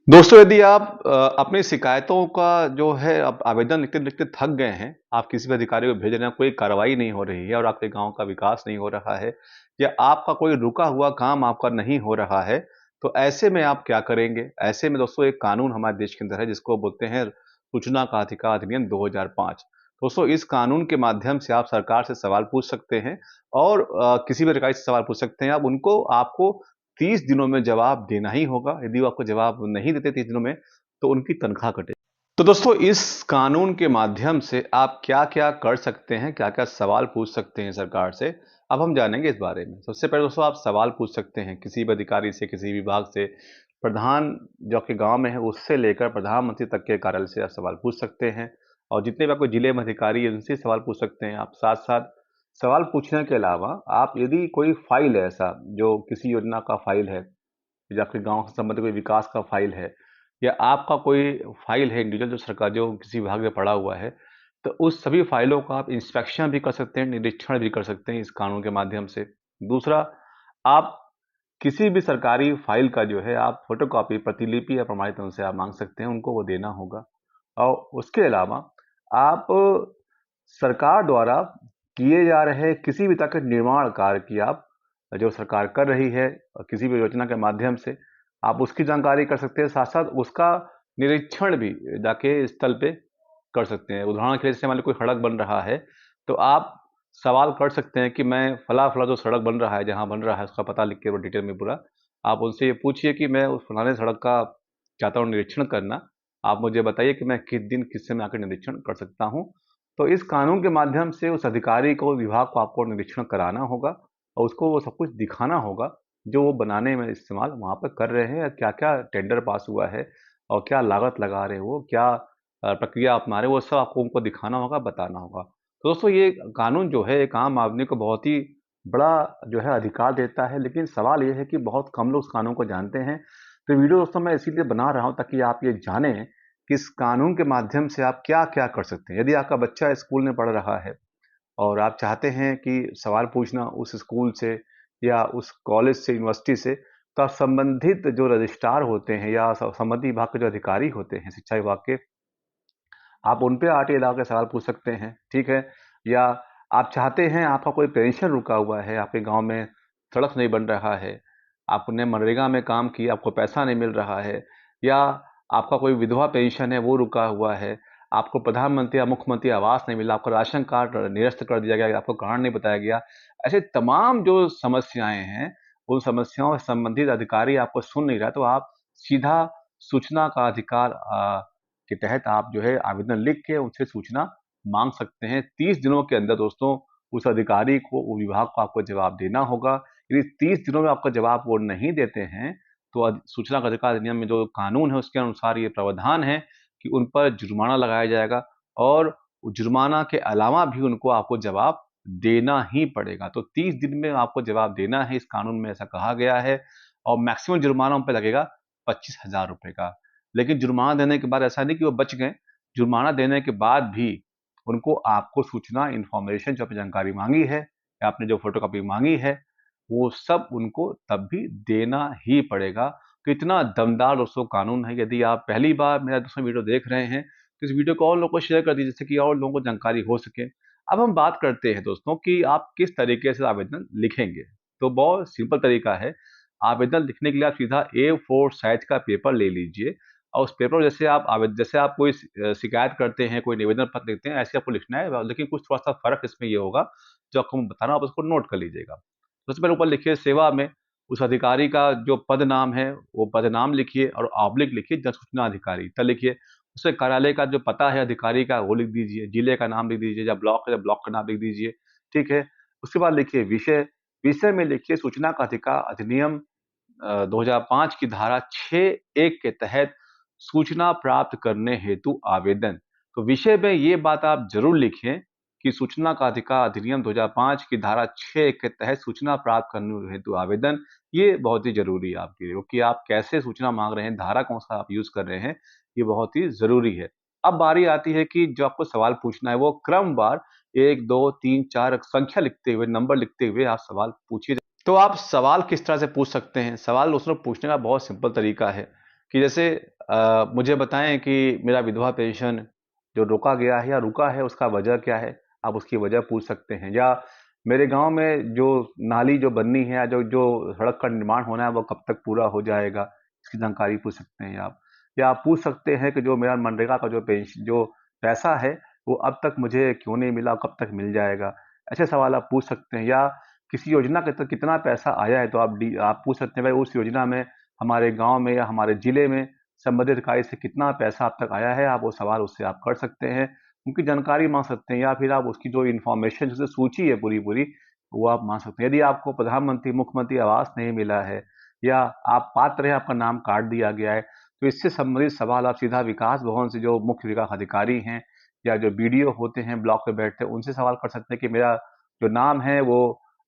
दोस्तों, यदि आप अपनी शिकायतों का जो है आप आवेदन लिखते-लिखते थक गए हैं, आप किसी भी अधिकारी को भेज रहे हैं, कोई कार्रवाई नहीं हो रही है और आपके गाँव का विकास नहीं हो रहा है या आपका कोई रुका हुआ काम आपका नहीं हो रहा है, तो ऐसे में आप क्या करेंगे? ऐसे में दोस्तों एक कानून हमारे देश के अंदर है जिसको बोलते हैं सूचना का अधिकार अधिनियम 2005। दोस्तों इस कानून के माध्यम से आप सरकार से सवाल पूछ सकते हैं और किसी भी अधिकारी से सवाल पूछ सकते हैं। आप उनको आपको 30 दिनों में जवाब देना ही होगा। यदि वो आपको जवाब नहीं देते 30 दिनों में, तो उनकी तनख्वाह कटेगी। तो दोस्तों इस कानून के माध्यम से आप क्या-क्या कर सकते हैं, क्या-क्या सवाल पूछ सकते हैं सरकार से, अब हम जानेंगे इस बारे में। सबसे पहले दोस्तों आप सवाल पूछ सकते हैं किसी भी अधिकारी से, किसी विभाग से, प्रधान जो आपके गाँव में है उससे लेकर प्रधानमंत्री तक के कार्यालय से आप सवाल पूछ सकते हैं और जितने भी आपके जिले में अधिकारी हैं उनसे सवाल पूछ सकते हैं आप। साथ-साथ सवाल पूछने के अलावा आप यदि कोई फ़ाइल है ऐसा जो किसी योजना का फ़ाइल है या आपके गाँव से संबंधित कोई विकास का फ़ाइल है या आपका कोई फ़ाइल है इंडिविजुअल जो सरकार जो किसी विभाग में पड़ा हुआ है, तो उस सभी फ़ाइलों का आप इंस्पेक्शन भी कर सकते हैं, निरीक्षण भी कर सकते हैं इस कानून के माध्यम से। दूसरा, आप किसी भी सरकारी फ़ाइल का जो है आप फ़ोटोकॉपी, प्रतिलिपि या प्रमाणित उनसे आप माँग सकते हैं, उनको वो देना होगा। और उसके अलावा आप सरकार द्वारा किए जा रहे किसी भी तरह के निर्माण कार्य की आप जो सरकार कर रही है किसी भी योजना के माध्यम से आप उसकी जानकारी कर सकते हैं, साथ-साथ उसका निरीक्षण भी जाके स्थल पे कर सकते हैं। उदाहरण के लिए जैसे मान लीजिए कोई सड़क बन रहा है, तो आप सवाल कर सकते हैं कि मैं फला-फला जो सड़क बन रहा है, जहाँ बन रहा है उसका पता लिख के वो डिटेल में पूरा, आप उनसे ये पूछिए कि मैं उस फलाने सड़क का चाहता हूँ निरीक्षण करना, आप मुझे बताइए कि मैं किस दिन, किस समय आकर निरीक्षण कर सकता हूँ। तो इस कानून के माध्यम से उस अधिकारी को, विभाग को आपको निरीक्षण कराना होगा और उसको वो सब कुछ दिखाना होगा, जो वो बनाने में इस्तेमाल वहाँ पे कर रहे हैं या क्या-क्या टेंडर पास हुआ है और क्या लागत लगा रहे हैं वो, क्या प्रक्रिया अपना रहे हैं, वो सब आपको उनको दिखाना होगा, बताना होगा। तो दोस्तों ये कानून जो है एक आम आदमी को बहुत ही बड़ा जो है अधिकार देता है, लेकिन सवाल ये है कि बहुत कम लोग इस कानून को जानते हैं। तो वीडियो दोस्तों मैं इसीलिए बना रहा हूँ ताकि आप ये जानें कि इस कानून के माध्यम से आप क्या-क्या कर सकते हैं। यदि आपका बच्चा स्कूल में पढ़ रहा है और आप चाहते हैं कि सवाल पूछना उस स्कूल से या उस कॉलेज से, यूनिवर्सिटी से, तो आप संबंधित जो रजिस्ट्रार होते हैं या संबंधित विभाग के जो अधिकारी होते हैं, शिक्षा विभाग के, आप उन पे आके लगा के सवाल पूछ सकते हैं, ठीक है? या आप चाहते हैं आपका कोई पेंशन रुका हुआ है, आपके गाँव में सड़क नहीं बन रहा है, आपने मनरेगा में काम किया, आपको पैसा नहीं मिल रहा है या आपका कोई विधवा पेंशन है वो रुका हुआ है, आपको प्रधानमंत्री या मुख्यमंत्री आवास नहीं मिला, आपका राशन कार्ड निरस्त कर दिया गया, आपको कारण नहीं बताया गया। ऐसे तमाम जो समस्याएँ हैं, उन समस्याओं से संबंधित अधिकारी आपको सुन नहीं रहा है, तो आप सीधा सूचना का अधिकार के तहत आप जो है आवेदन लिख के उनसे सूचना माँग सकते हैं। 30 दिनों के अंदर दोस्तों उस अधिकारी को, वो विभाग को आपको जवाब देना होगा। यदि 30 दिनों में आपका जवाब वो नहीं देते हैं, तो सूचना का अधिकार अधिनियम में जो कानून है उसके अनुसार ये प्रावधान है कि उन पर जुर्माना लगाया जाएगा और जुर्माना के अलावा भी उनको आपको जवाब देना ही पड़ेगा। तो 30 दिन में आपको जवाब देना है, इस कानून में ऐसा कहा गया है और मैक्सिमम जुर्माना उन पे लगेगा 25,000 रुपए का। लेकिन जुर्माना देने के बाद ऐसा नहीं कि वो बच गए, जुर्माना देने के बाद भी उनको आपको सूचना इन्फॉर्मेशन जो आपने जानकारी माँगी है या आपने जो फ़ोटोकॉपी माँगी है, वो सब उनको तब भी देना ही पड़ेगा। तो इतना दमदार दोस्तों कानून है, यदि आप पहली बार मेरा दोस्तों वीडियो देख रहे हैं, तो इस वीडियो को और लोगों को शेयर कर दीजिए जिससे कि और लोगों को जानकारी हो सके। अब हम बात करते हैं दोस्तों कि आप किस तरीके से आवेदन लिखेंगे। तो बहुत सिंपल तरीका है, आवेदन लिखने के लिए आप सीधा A4 साइज़ का पेपर ले लीजिए और उस पेपर में जैसे आप कोई शिकायत करते हैं, कोई निवेदन पत्र लिखते हैं, ऐसे आपको लिखना है। लेकिन कुछ थोड़ा-सा फ़र्क इसमें ये होगा, जो आपको मैं बता रहा हूँ, आप उसको नोट कर लीजिएगा। सबसे पहले ऊपर लिखिए सेवा में, उस अधिकारी का जो पद नाम है, वो पद नाम लिखिए और ऑब्लिक लिखिए जन सूचना अधिकारी, तब लिखिए। उसके कार्यालय का जो पता है अधिकारी का, वो लिख दीजिए, जिले का नाम लिख दीजिए या ब्लॉक है, तो ब्लॉक का नाम लिख दीजिए, ठीक है? उसके बाद लिखिए विषय, विषय में लिखिए सूचना का अधिकार अधिनियम 2005 की धारा 6(1) के तहत सूचना प्राप्त करने हेतु आवेदन। तो विषय में ये बात आप ज़रूर लिखें कि सूचना का अधिकार अधिनियम 2005 की धारा 6(1) के तहत सूचना प्राप्त करने हेतु आवेदन, ये बहुत ही ज़रूरी है आपके लिए, क्योंकि आप कैसे सूचना माँग रहे हैं, धारा कौन-सा आप यूज़ कर रहे हैं, ये बहुत ही ज़रूरी है। अब बारी आती है कि जो आपको सवाल पूछना है, वो क्रमवार 1, 2, 3, 4 संख्या लिखते हुए, नंबर लिखते हुए आप सवाल पूछिए। तो आप सवाल किस तरह से पूछ सकते हैं? सवाल दोस्तों पूछने का बहुत सिंपल तरीका है कि जैसे मुझे बताएँ कि मेरा विधवा पेंशन जो रोका गया है या रुका है, उसका वजह क्या है? आप उसकी वजह पूछ सकते हैं। या मेरे गाँव में जो नाली जो बननी है या जो जो सड़क का निर्माण होना है, वो कब तक पूरा हो जाएगा? इसकी जानकारी पूछ सकते हैं आप। या आप पूछ सकते हैं कि जो मेरा मनरेगा का जो पैसा है, वो अब तक मुझे क्यों नहीं मिला, कब तक मिल जाएगा? ऐसे सवाल आप पूछ सकते हैं। या किसी योजना के तहत कितना पैसा आया है, तो आप पूछ सकते हैं, भाई उस योजना में हमारे गाँव में या हमारे जिले में संबंधित अधिकारी से कितना पैसा अब तक आया है, आप वो सवाल उससे आप कर सकते हैं। उनकी जानकारी माँग सकते हैं, या फिर आप उसकी जो इन्फॉर्मेशन जैसे सूची है पूरी-पूरी, वो आप माँग सकते हैं। यदि आपको प्रधानमंत्री, मुख्यमंत्री आवास नहीं मिला है, या आप पात्र हैं, आपका नाम काट दिया गया है, तो इससे संबंधित सवाल आप सीधा विकास भवन से, जो मुख्य विकास अधिकारी हैं या जो बीडीओ होते हैं ब्लॉक पे बैठते हैं, उनसे सवाल कर सकते हैं कि मेरा जो नाम है वो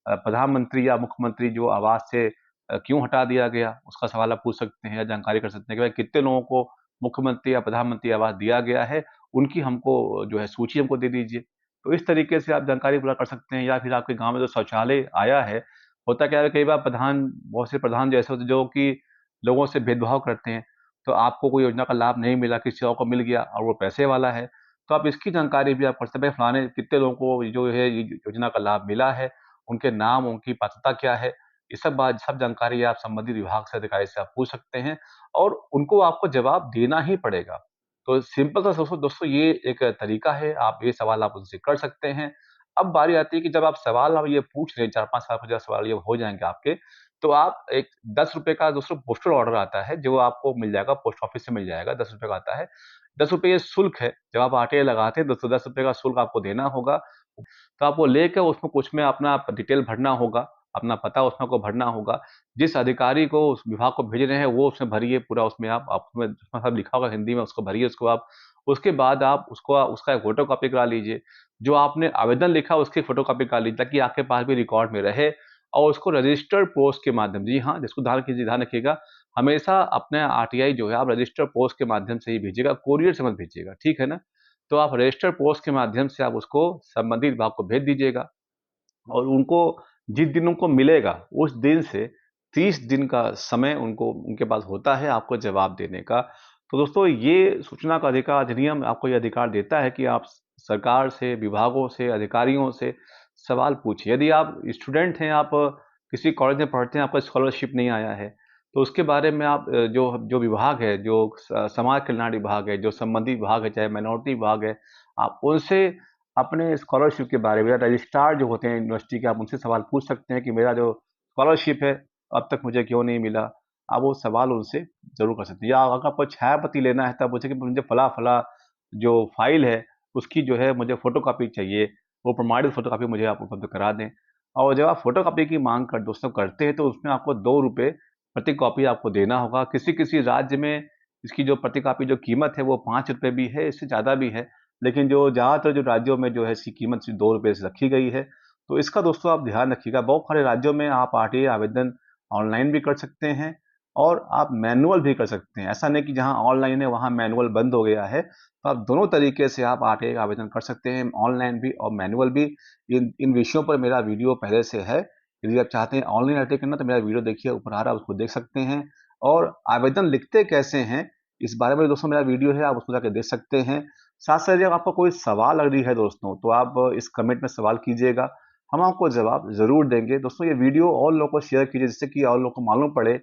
प्रधानमंत्री या मुख्यमंत्री जो आवास से क्यों हटा दिया गया? उसका सवाल आप पूछ सकते हैं या जानकारी कर सकते हैं कि भाई कितने लोगों को मुख्यमंत्री या प्रधानमंत्री आवास दिया गया है, उनकी हमको जो है सूची हमको दे दीजिए। तो इस तरीके से आप जानकारी पूरा कर सकते हैं। या फिर आपके गाँव में जो शौचालय आया है, होता क्या है, कई बार बहुत से प्रधान जैसे होते हैं जो कि लोगों से भेदभाव करते हैं, तो आपको कोई योजना का लाभ नहीं मिला, किसी और को मिल गया और वो पैसे वाला है, तो आप इसकी जानकारी भी आप कर सकते हैं, फलाने कितने लोगों को जो है ये योजना का लाभ मिला है, उनके नाम, उनकी पात्रता क्या है? ये सब जानकारी आप संबंधित विभाग से, अधिकारी से आप पूछ सकते हैं और उनको आपको जवाब देना ही पड़ेगा। तो सिंपल सा दोस्तों दोस्तों ये एक तरीका है, आप ये सवाल आप उनसे कर सकते हैं। अब बारी आती है कि जब आप सवाल आप ये पूछ रहे हैं, 4-5 साल के जब सवाल ये हो जाएँगे आपके, तो आप एक ₹10 का दोस्तों पोस्टल ऑर्डर आता है, जो आपको मिल जाएगा, पोस्ट ऑफिस से मिल जाएगा, ₹10 का आता है। ₹10 ये शुल्क है, जब आप आरटीआई लगाते हैं, तो ₹10 का शुल्क आपको देना होगा। तो आप वो लेके उसमें कुछ में अपना डिटेल भरना होगा, अपना पता उसमें आपको भरना होगा। जिस अधिकारी को उस विभाग को भेज रहे हैं, वो उसमें भरिए पूरा, उसमें आप उसमें सब लिखा होगा हिंदी में, उसको भरिए उसको आप। उसके बाद आप उसको उसका एक फ़ोटोकॉपी करा लीजिए। जो आपने आवेदन लिखा उसकी फ़ोटोकॉपी करा लीजिए, ताकि आपके पास भी रिकॉर्ड में रहे और उसको रजिस्टर्ड पोस्ट के माध्यम, जी हाँ, जिसको ध्यान रखिएगा, हमेशा अपने आरटीआई जो है आप रजिस्टर्ड पोस्ट के माध्यम से ही भेजिएगा, कोरियर से मत भेजिएगा, ठीक है ना? तो आप रजिस्टर्ड पोस्ट के माध्यम से आप उसको संबंधित विभाग को भेज दीजिएगा और उनको जिस दिन उनको मिलेगा, उस दिन से 30 दिन का समय उनको उनके पास होता है आपको जवाब देने का। तो दोस्तों ये सूचना का अधिकार अधिनियम आपको ये अधिकार देता है कि आप सरकार से, विभागों से, अधिकारियों से सवाल पूछिए। यदि आप स्टूडेंट हैं, आप किसी कॉलेज में पढ़ते हैं, आपका स्कॉलरशिप नहीं आया है, तो उसके बारे में आप जो जो विभाग है, जो समाज कल्याण विभाग है, जो संबंधित विभाग है, चाहे माइनॉरिटी विभाग है, आप उनसे अपने स्कॉलरशिप के बारे में, या रजिस्ट्रार जो होते हैं यूनिवर्सिटी के, आप उनसे सवाल पूछ सकते हैं कि मेरा जो स्कॉलरशिप है, अब तक मुझे क्यों नहीं मिला? आप वो सवाल उनसे ज़रूर कर सकते हैं। या अगर आपको छायाप्रति लेना है, तब पूछे कि मुझे फला-फला जो फ़ाइल है, उसकी जो है मुझे फ़ोटोकॉपी चाहिए, वो प्रमाणित फ़ोटोकॉपी मुझे आप उपलब्ध करा दें। और जब आप फ़ोटोकॉपी की माँग कर दोस्तों करते हैं, तो उसमें आपको ₹2 प्रति कॉपी आपको देना होगा। किसी-किसी राज्य में इसकी जो प्रति कॉपी जो कीमत है, वो ₹5 भी है, इससे ज़्यादा भी है। लेकिन जो ज़्यादातर जो राज्यों में जो है इसकी कीमत सिर्फ़ ₹2 से रखी गई है। तो इसका दोस्तों आप ध्यान रखिएगा। बहुत सारे राज्यों में आप आरटीआई आवेदन ऑनलाइन भी कर सकते हैं और आप मैनुअल भी कर सकते हैं। ऐसा नहीं कि जहाँ ऑनलाइन है वहाँ मैनुअल बंद हो गया है। तो आप दोनों तरीके से आप आरटीआई का आवेदन कर सकते हैं, ऑनलाइन भी और मैनुअल भी। इन इन विषयों पर मेरा वीडियो पहले से है। यदि आप चाहते हैं ऑनलाइन आरटीआई करना, तो मेरा वीडियो देखिए, ऊपर आ रहा है, उसको देख सकते हैं। और आवेदन लिखते कैसे हैं, इस बारे में दोस्तों मेरा वीडियो है, आप उसको जाके देख सकते हैं। साथ-साथ यदि आपका कोई सवाल अगर है दोस्तों, तो आप इस कमेंट में सवाल कीजिएगा, हम आपको जवाब ज़रूर देंगे। दोस्तों ये वीडियो और लोगों को शेयर कीजिए, जिससे कि और लोगों को मालूम पड़े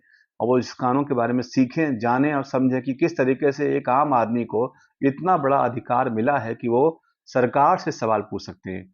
और वो इस कानून के बारे में सीखें, जानें और समझें कि किस तरीके से एक आम आदमी को इतना बड़ा अधिकार मिला है कि वो सरकार से सवाल पूछ सकते हैं।